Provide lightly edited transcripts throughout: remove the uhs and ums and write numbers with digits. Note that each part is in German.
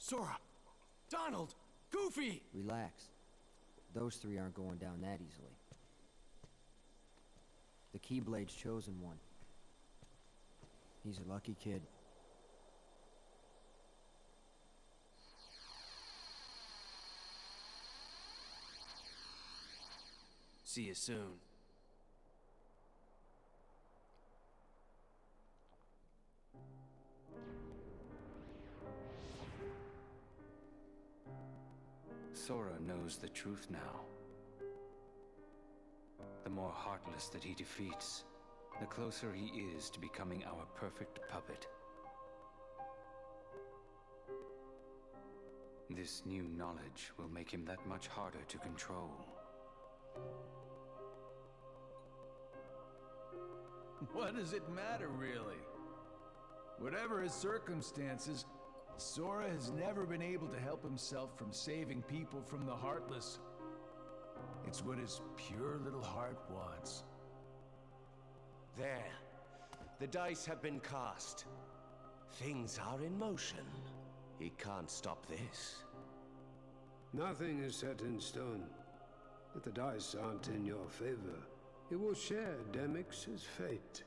Sora! Donald! Goofy! Relax. Those three aren't going down that easily. The Keyblade's chosen one. He's a lucky kid. See you soon. Sora knows the truth now. The more Heartless that he defeats, the closer he is to becoming our perfect puppet. This new knowledge will make him that much harder to control. What does it matter, really? Whatever his circumstances, Sora has never been able to help himself from saving people from the Heartless. It's what his pure little heart wants. There. The dice have been cast. Things are in motion. He can't stop this. Nothing is set in stone. If the dice aren't in your favor, you will share Demyx's fate.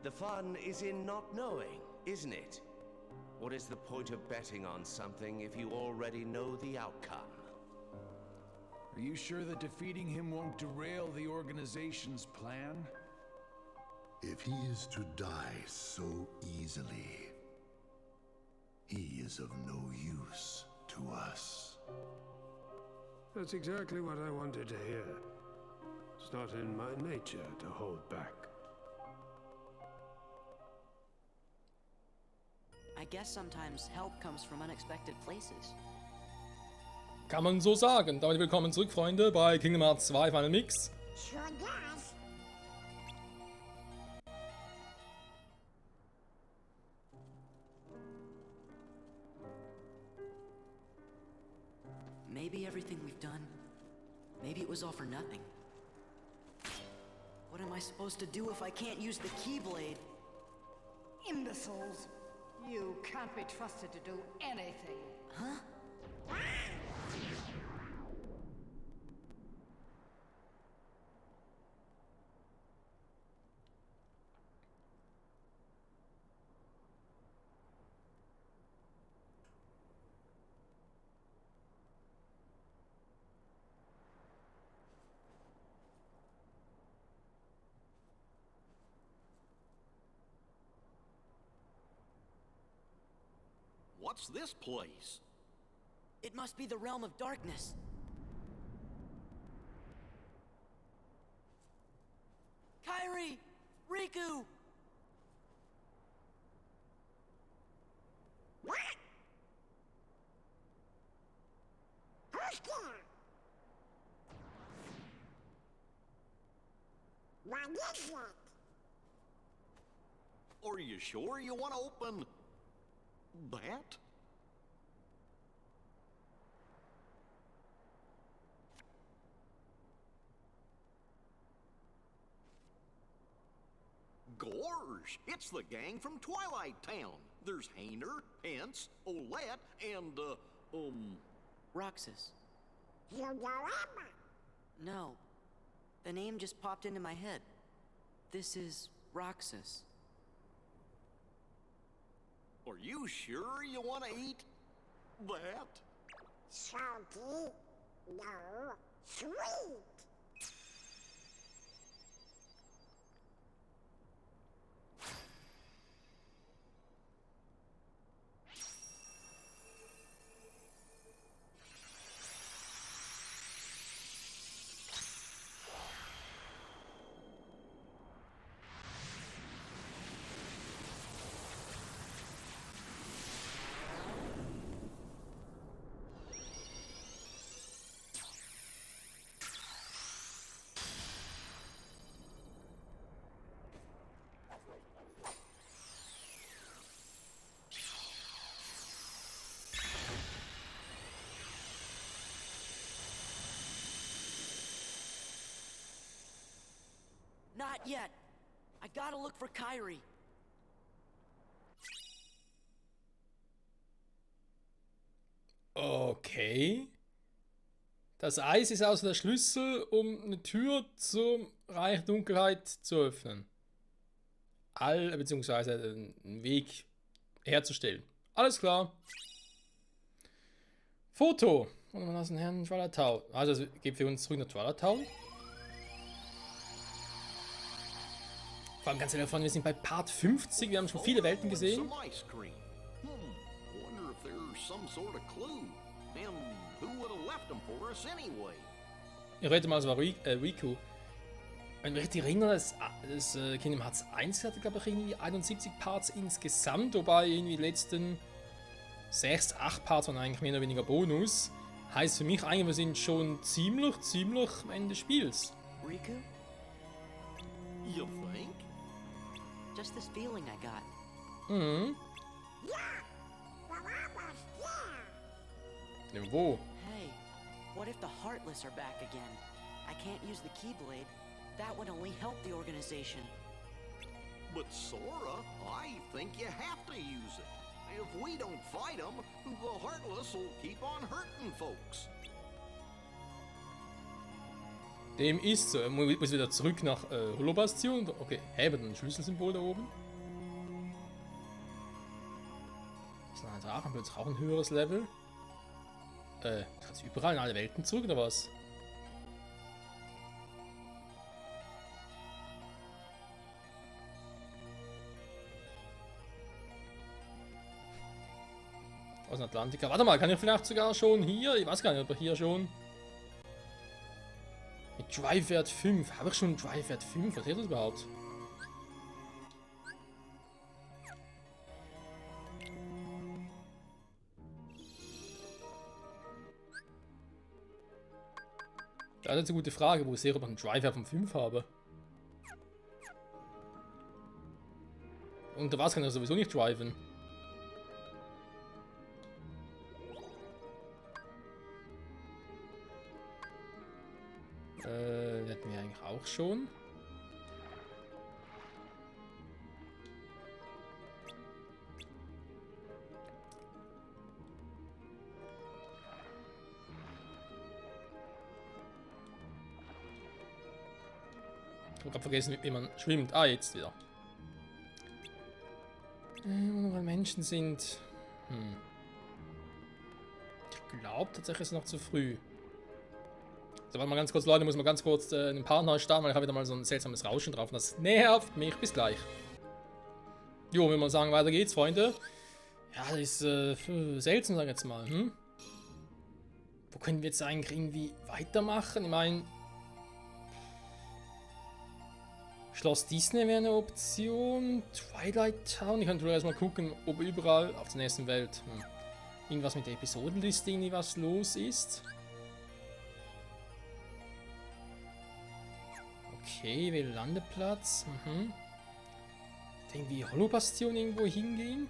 The fun is in not knowing, isn't it? What is the point of betting on something if you already know the outcome? Are you sure that defeating him won't derail the organization's plan? If he is to die so easily, he is of no use to us. That's exactly what I wanted to hear. It's not in my nature to hold back. I guess sometimes help comes from unexpected places. Kann man so sagen. Damit willkommen zurück, Freunde, bei Kingdom Hearts 2 Final Mix. Schon das? Maybe everything we've done, maybe it was all for nothing. What am I supposed to do if I can't use the Keyblade? Imbeciles. You can't be trusted to do anything. Huh? What's this place? It must be the Realm of Darkness. Kairi! Riku! What? Who's there? What is that? Are you sure you want to open that? Gorge! It's the gang from Twilight Town. There's Hayner, Pence, Olette, and, Roxas. Yodorama. No. The name just popped into my head. This is Roxas. Are you sure you want to eat that? Salty. No. Sweet. Not yet. I gotta look for Kairi. Okay. Das Eis ist also der Schlüssel, um eine Tür zum Reich der Dunkelheit zu öffnen. Beziehungsweise einen Weg herzustellen. Alles klar. Foto. Und man aus dem Herrn Twilight Town. Also es geht für uns zurück nach Twilight Town. Vor allem ganz ehrlich, wir sind bei Part 50. Wir haben schon viele Welten gesehen. Some ice cream. Wonder if there's some sort of clue. And who would have left them for us anyway? Ich rede mal, es war Riku. Wenn ich mich richtig erinnere, das Kingdom Hearts 1 hatte, glaube ich, irgendwie 71 Parts insgesamt, wobei irgendwie die letzten 6, 8 Parts waren eigentlich mehr oder weniger Bonus. Heißt für mich eigentlich, wir sind schon ziemlich am Ende des Spiels. Riku? You think? Just this feeling I got. Mhm. Ja, wo? Hey, what if the Heartless are back again? I can't use the Keyblade. That would only help the organization. But Sora, I think you have to use it. If we don't fight them, the Heartless will keep on hurting folks. Dem ist so. Er muss wieder zurück nach Holobastion. Okay, aber dann ein Schlüsselsymbol da oben. Das ist ein Drachen, plötzlich auch ein höheres Level. Kannst du überall in alle Welten zurück oder was? Aus dem Atlantika. Warte mal, kann ich vielleicht sogar schon hier? Ich weiß gar nicht, ob ich hier schon. Mit Drive-Wert 5. Habe ich schon Drive-Wert 5? Was ist das überhaupt? Das ist eine gute Frage, wo ich sehe, ob ich einen Drive-Wert von 5 habe. Unter was kann ich sowieso nicht driven? Hätten wir eigentlich auch schon. Ich habe gerade vergessen, wie man schwimmt. Ah, jetzt wieder. Weil Menschen sind. Ich glaube tatsächlich ist es noch zu früh. So, warte mal ganz kurz, Leute, muss mal ganz kurz den Partner starten, weil ich habe wieder mal so ein seltsames Rauschen drauf und das nervt mich. Bis gleich. Jo, wenn wir sagen, weiter geht's, Freunde. Ja, das ist seltsam, sag ich jetzt mal. Wo können wir jetzt eigentlich irgendwie weitermachen? Ich meine, Schloss Disney wäre eine Option. Twilight Town. Ich könnte erstmal gucken, ob überall auf der nächsten Welt irgendwas mit der Episodenliste irgendwie was los ist. Okay, will Landeplatz. Irgendwie Holobastion irgendwo hingehen.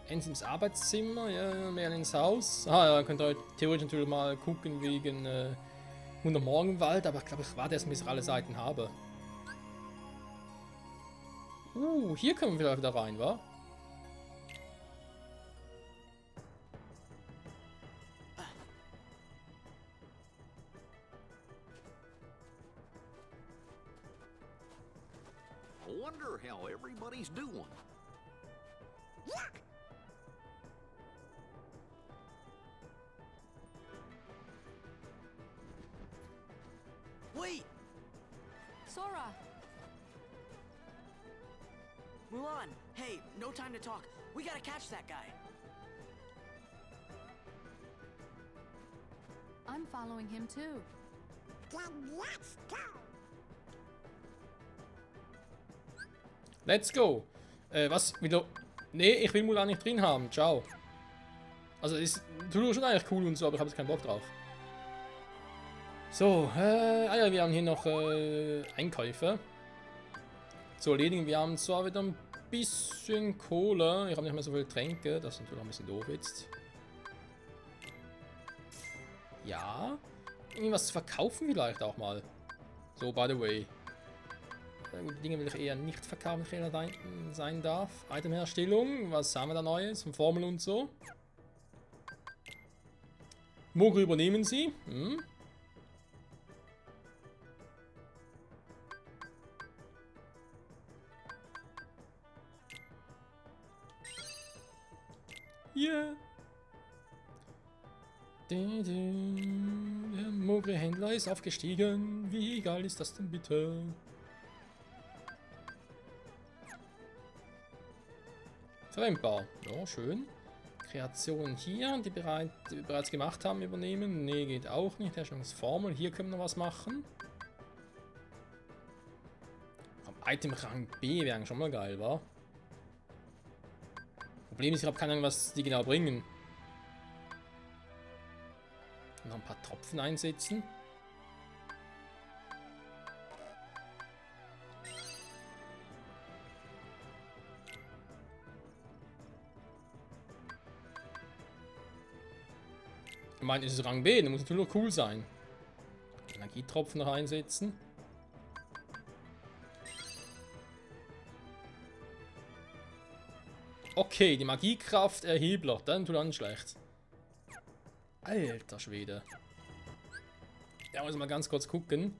Ins Arbeitszimmer, ja, mehr ins Haus. Ja, könnt ihr theoretisch natürlich mal gucken wegen Wunder Morgenwald, aber ich glaube, ich warte erst, bis ich alle Seiten habe. Hier können wir wieder rein, wa? I wonder how everybody's doing. Wait! Sora! Mulan! Hey, no time to talk. We gotta catch that guy. I'm following him too. Let's go! Was? Wieder? Nee, ich will Mulan nicht drin haben. Ciao. Also, ist schon eigentlich cool und so, aber ich habe jetzt keinen Bock drauf. So, ja, wir haben hier noch Einkäufe zu erledigen. Wir haben zwar wieder ein bisschen Kohle. Ich habe nicht mehr so viele Tränke. Das ist natürlich auch ein bisschen doof jetzt. Ja. Irgendwas zu verkaufen vielleicht auch mal. So, by the way. Die Dinge will ich eher nicht verkaufen, wenn ich ehrlich sein darf. Itemherstellung. Was haben wir da Neues? Von Formel und so. Mogri übernehmen Sie. Hm? Yeah. Der Mogri-Händler ist aufgestiegen. Wie geil ist das denn bitte? Verwendbar. Ja, schön. Kreation hier, die wir bereits gemacht haben, übernehmen. Nee, geht auch nicht. Herstellungsformel. Hier können wir was machen. Item Rang B wäre schon mal geil, wa? Problem ist, ich habe keine Ahnung, was die genau bringen. Noch ein paar Tropfen einsetzen. Ich meine, es ist Rang B, dann muss natürlich nur cool sein. Energietropfen noch einsetzen. Okay, die Magiekraft Erhebler, dann tut an schlecht. Alter Schwede. Da muss ich mal ganz kurz gucken.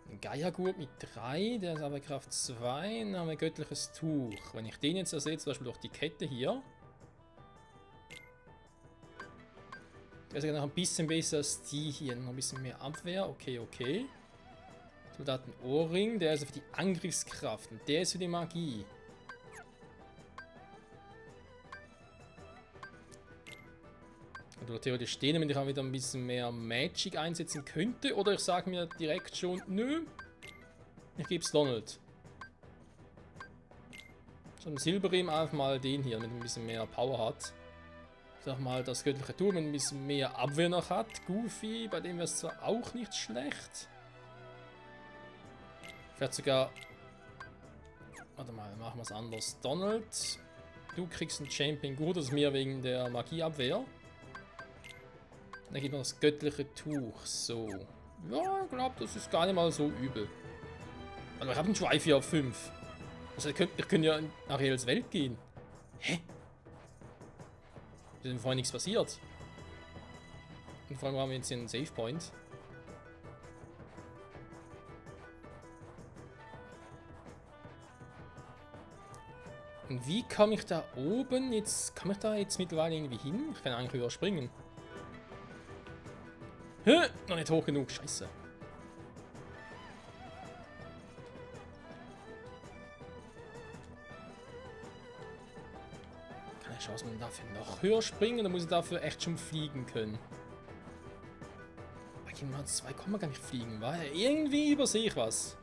Ein Geiergurt mit 3, der ist aber Kraft 2, dann haben wir göttliches Tuch. Wenn ich den jetzt ersetze, zum Beispiel durch die Kette hier. Der ist ja noch ein bisschen besser als die hier, noch ein bisschen mehr Abwehr, okay, okay. Soldatenohrring, der ist für die Angriffskraft und der ist für die Magie. Oder theoretisch den, wenn ich auch wieder ein bisschen mehr Magic einsetzen könnte. Oder ich sage mir direkt schon, nö, ich gebe es Donald. So ein Silberim einfach mal den hier, mit ein bisschen mehr Power hat. Ich sag mal, das göttliche Turm ein bisschen mehr Abwehr noch hat. Goofy, bei dem wäre es zwar auch nicht schlecht. Vielleicht sogar... Warte mal, machen wir es anders. Donald, du kriegst einen Champion gut, das ist mir wegen der Magieabwehr. Dann gibt man das göttliche Tuch. So. Ja, ich glaube, das ist gar nicht mal so übel. Also ich habe einen Drive hier auf 5. Also ich könnte ja in Ariels Welt gehen. Hä? Ist denn vorhin nichts passiert? Und vor allem haben wir jetzt hier einen Save Point. Und wie komme ich da oben jetzt? Komme ich da jetzt mittlerweile irgendwie hin? Ich kann eigentlich höher springen. Hä? Noch nicht hoch genug, scheiße. Keine Chance, man dafür noch höher springen, dann muss ich dafür echt schon fliegen können. Bei Kingdom Hearts 2 kann man gar nicht fliegen, wa? Irgendwie übersehe ich was.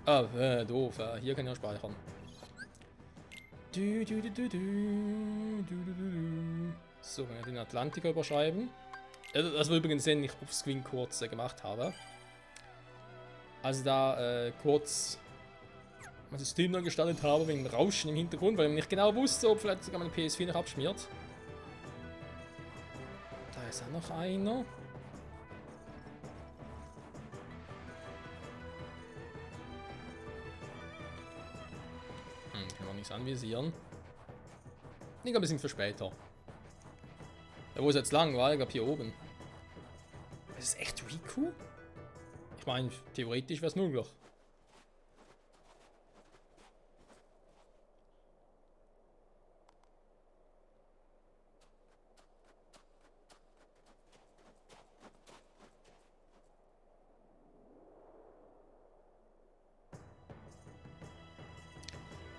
Ah, doof. Hier kann ich ja speichern. So, wenn wir den Atlantiker überschreiben. Das war übrigens den ich offscreen kurz gemacht habe. Also da kurz mein System neu gestartet habe wegen Rauschen im Hintergrund, weil ich nicht genau wusste, ob vielleicht sogar meine PS4 noch abschmiert. Da ist auch noch einer. Können wir nichts anvisieren. Ich glaube, ein bisschen für später. Ja, wo ist jetzt lang? War ich glaube hier oben. Das ist echt Riku? Ich meine, theoretisch wäre es möglich.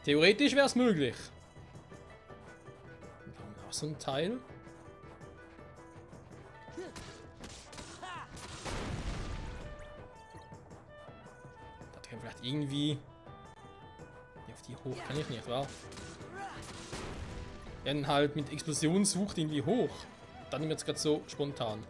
Theoretisch wäre es möglich. Da haben wir auch so ein Teil. Da kann vielleicht irgendwie... Ja, auf die hoch kann ich nicht, wa? Dann halt mit Explosion sucht irgendwie hoch. Dann wird es gerade so spontan.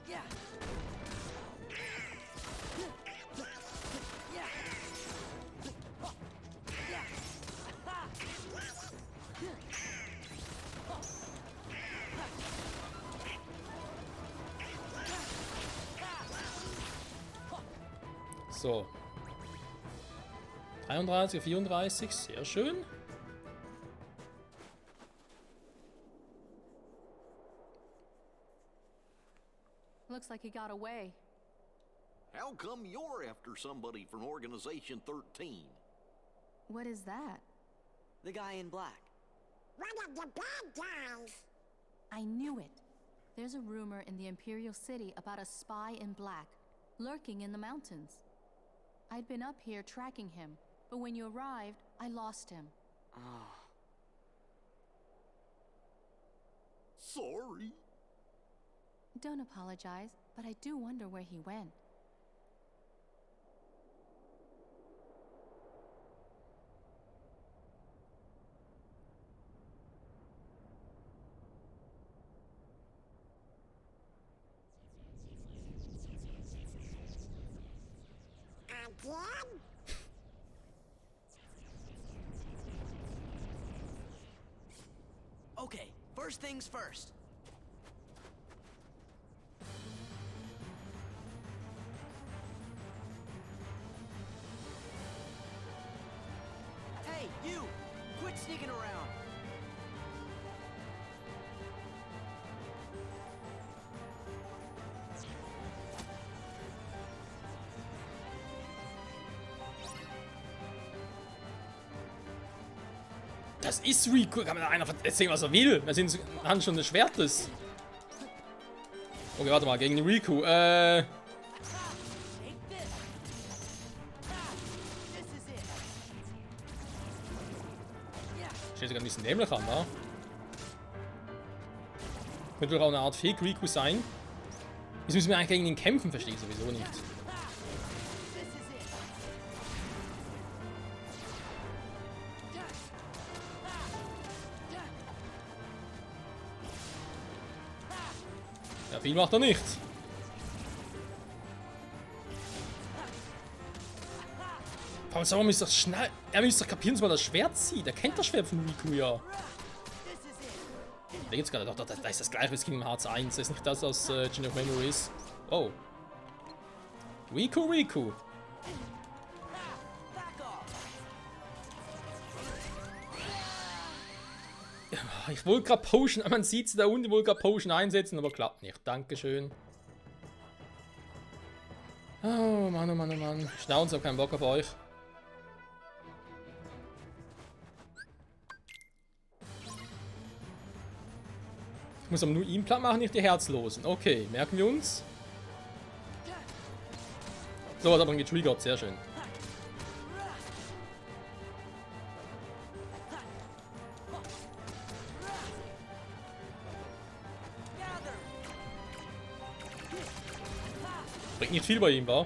So. 33, 34, sehr schön. Looks like he got away. How come you're after somebody from Organization 13? What is that? The guy in black. One of the bad guys. I knew it. There's a rumor in the Imperial City about a spy in black, lurking in the mountains. I'd been up here tracking him, but when you arrived, I lost him. Ah. Sorry. Don't apologize, but I do wonder where he went. Again? Okay, first things first. Hey, you! Quit sneaking around! Das ist Riku. Kann mir da einer erzählen, was er will? Wir sind anhand schon des Schwertes. Okay, warte mal. Gegen den Riku. Steht sogar ein bisschen dämlich an, ne? Könnte doch auch eine Art Fake Riku sein. Wieso müssen wir eigentlich gegen ihn kämpfen? Verstehe ich sowieso nicht. Ja, viel macht er nicht. Aber Sauer müsste doch schnell. Er müsste doch kapieren, dass man das Schwert sieht. Er kennt das Schwert von Riku ja. Da geht's gerade. Doch, da ist das gleiche wie Kingdom Hearts 1. Das ist nicht das aus Chain of Memories. Oh. Riku. Ich wollte gerade Potion, man sieht sie da unten, ich wollte gerade Potion einsetzen, aber klappt nicht. Dankeschön. Oh Mann, oh Mann, oh Mann. Schnauzen, hab keinen Bock auf euch. Ich muss aber nur ihn platt machen, nicht die Herzlosen. Okay, merken wir uns. So, was aber getriggert, sehr schön. Bringt nicht viel bei ihm, wa?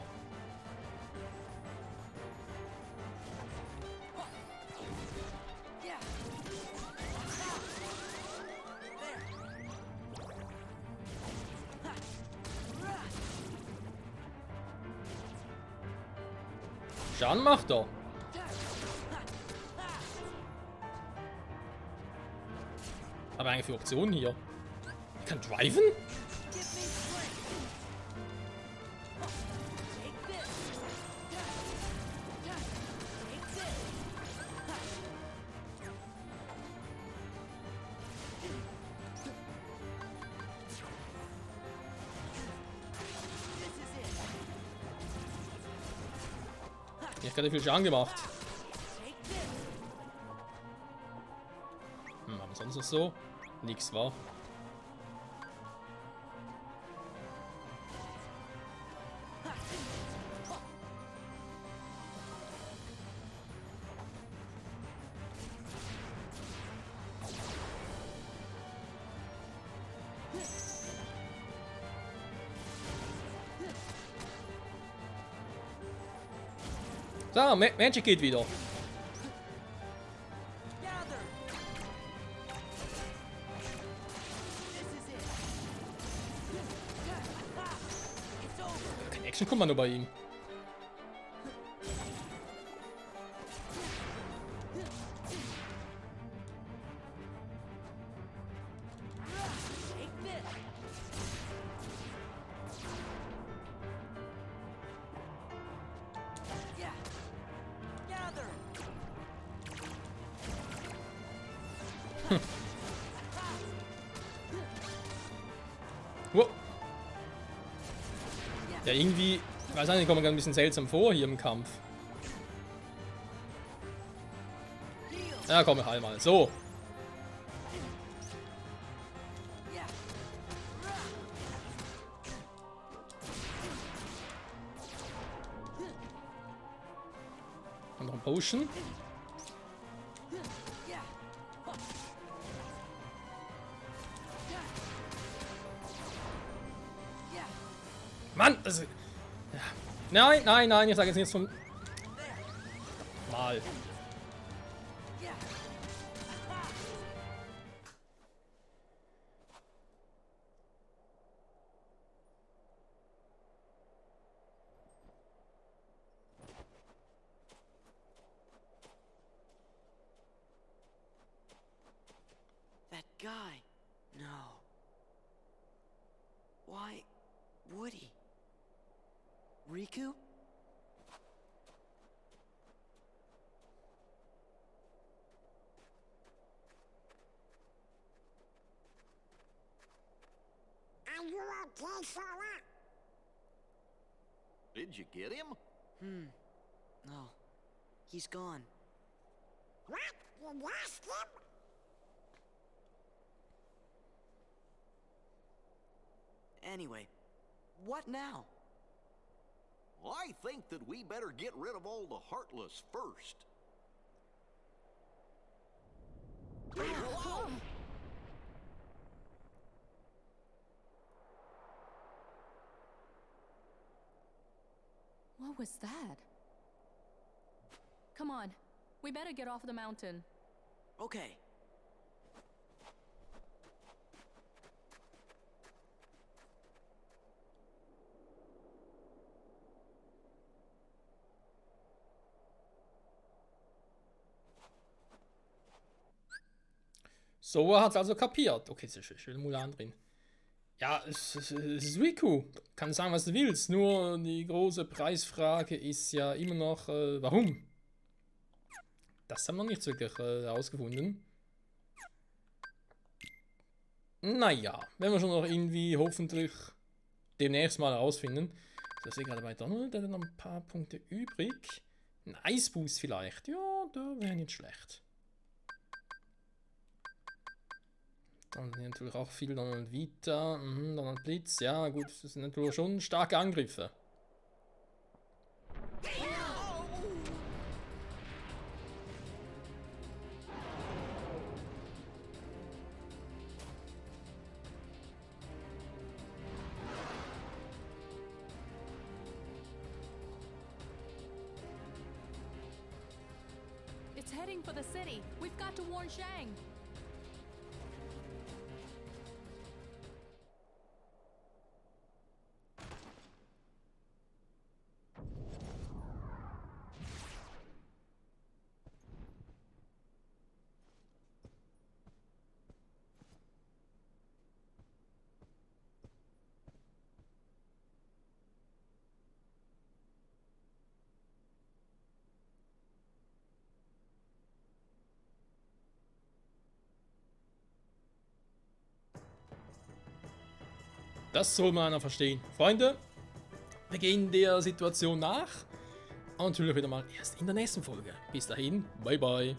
Schaden macht er. Aber eigentlich für Optionen hier. Ich kann driven? Ich hab gerade viel Schaden gemacht. Aber sonst noch so? Nix war. So, Magic geht wieder. Kein Action-Kommando bei ihm. Wow. Ja, irgendwie, ich weiß nicht, kommt mir ein bisschen seltsam vor hier im Kampf. Ja, komm, ich heil mal. So. Und noch ein Potion. Mann, das ist... Ja. Nein, nein, nein, ich sage jetzt nichts von... Mal. That guy. No. Why would he? Riku? Are you okay, Sora? Did you get him? No. He's gone. What? You lost him? Anyway, what now? I think that we better get rid of all the Heartless first. Whoa! What was that? Come on. We better get off the mountain. Okay. So hat es also kapiert. Okay, es ist schön Mulan drin. Ja, es ist Riku. Kann sagen, was du willst. Nur die große Preisfrage ist ja immer noch, warum? Das haben wir noch nicht so wirklich herausgefunden. Naja, wenn wir schon noch irgendwie hoffentlich demnächst mal herausfinden. So, ich sehe gerade bei Donald, der hat noch ein paar Punkte übrig. Ein Eisboost vielleicht. Ja, da wäre nicht schlecht. Dann natürlich auch viel Donald Vita, Donald Blitz, ja gut, das sind natürlich schon starke Angriffe. It's heading for the city. We've got to warn Shang. Das soll mal einer verstehen. Freunde, wir gehen der Situation nach. Und natürlich wieder mal erst in der nächsten Folge. Bis dahin, bye bye.